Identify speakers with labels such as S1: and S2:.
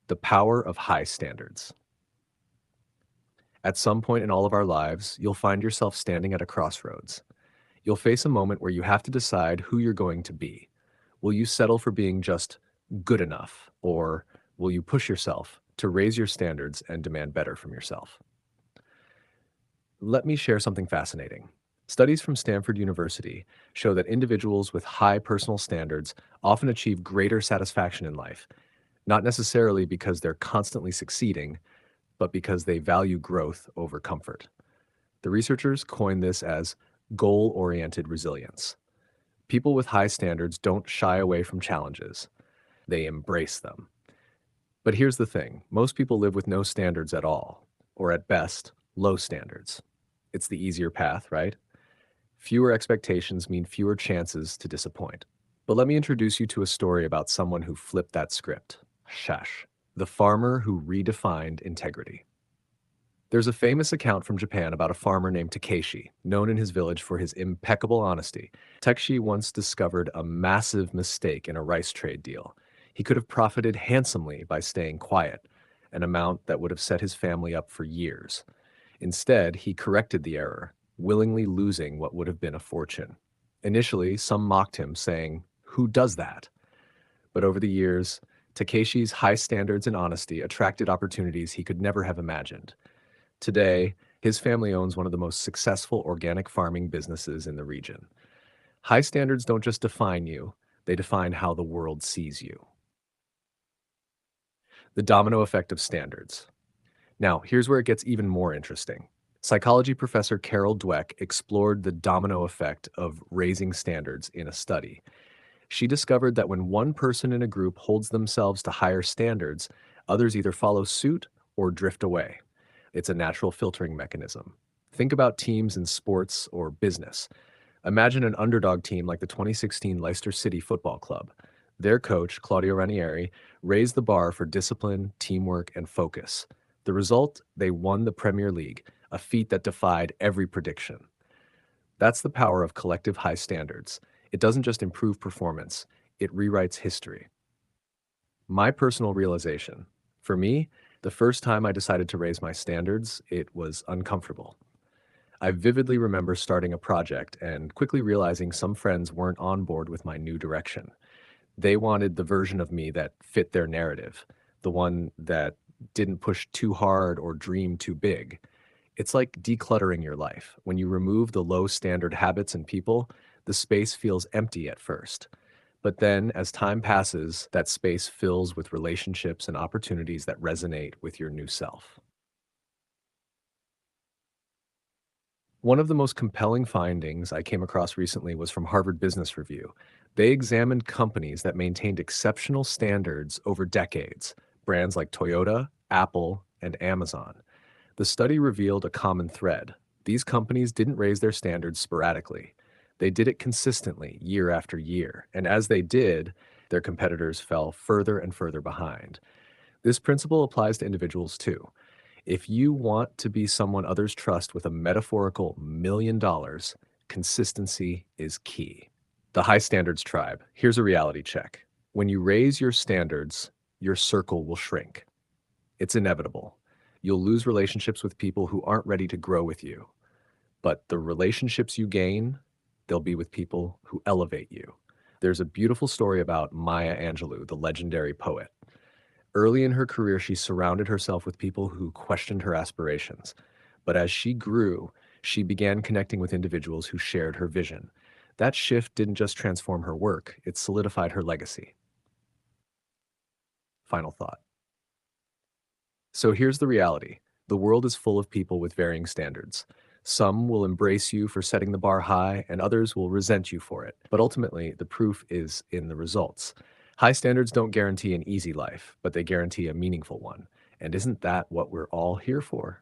S1: The power of high standards. At some point in all of our lives, you'll find yourself standing at a crossroads. You'll face a moment where you have to decide who you're going to be. Will you settle for being just good enough, or will you push yourself to raise your standards and demand better from yourself? Let me share something fascinating. Studies from Stanford University show that individuals with high personal standards often achieve greater satisfaction in life, not necessarily because they're constantly succeeding, but because they value growth over comfort. The researchers coined this as goal-oriented resilience. People with high standards don't shy away from challenges, they embrace them. But here's the thing, most people live with no standards at all, or at best, low standards. It's the easier path, right? Fewer expectations mean fewer chances to disappoint. But let me introduce you to a story about someone who flipped that script. Shash, the farmer who redefined integrity. There's a famous account from Japan about a farmer named Takeshi, known in his village for his impeccable honesty. Takeshi once discovered a massive mistake in a rice trade deal. He could have profited handsomely by staying quiet, an amount that would have set his family up for years. Instead, he corrected the error, willingly losing what would have been a fortune. Initially, some mocked him, saying, "Who does that?" But over the years, Takeshi's high standards and honesty attracted opportunities he could never have imagined. Today, his family owns one of the most successful organic farming businesses in the region. High standards don't just define you, they define how the world sees you. The domino effect of standards. Now, here's where it gets even more interesting. Psychology professor Carol Dweck explored the domino effect of raising standards in a study. She discovered that when one person in a group holds themselves to higher standards, others either follow suit or drift away. It's a natural filtering mechanism. Think about teams in sports or business. Imagine an underdog team like the 2016 Leicester City Football Club. Their coach, Claudio Ranieri, raised the bar for discipline, teamwork, and focus. The result? They won the Premier League, a feat that defied every prediction. That's the power of collective high standards. It doesn't just improve performance, it rewrites history. My personal realization. For me, the first time I decided to raise my standards, it was uncomfortable. I vividly remember starting a project and quickly realizing some friends weren't on board with my new direction. They wanted the version of me that fit their narrative, the one that didn't push too hard or dream too big. It's like decluttering your life. When you remove the low standard habits and people, the space feels empty at first. But then, as time passes, that space fills with relationships and opportunities that resonate with your new self. One of the most compelling findings I came across recently was from Harvard Business Review. They examined companies that maintained exceptional standards over decades, brands like Toyota, Apple, and Amazon. The study revealed a common thread. These companies didn't raise their standards sporadically. They did it consistently, year after year, and as they did, their competitors fell further and further behind. This principle applies to individuals too. If you want to be someone others trust with a metaphorical $1 million, consistency is key. The high standards tribe. Here's a reality check. When you raise your standards, your circle will shrink. It's inevitable. You'll lose relationships with people who aren't ready to grow with you. But the relationships you gain, they'll be with people who elevate you. There's a beautiful story about Maya Angelou, the legendary poet. Early in her career, she surrounded herself with people who questioned her aspirations. But as she grew, she began connecting with individuals who shared her vision. That shift didn't just transform her work, it solidified her legacy. Final thought. So here's the reality. The world is full of people with varying standards. Some will embrace you for setting the bar high, and others will resent you for it. But ultimately, the proof is in the results. High standards don't guarantee an easy life, but they guarantee a meaningful one. And isn't that what we're all here for?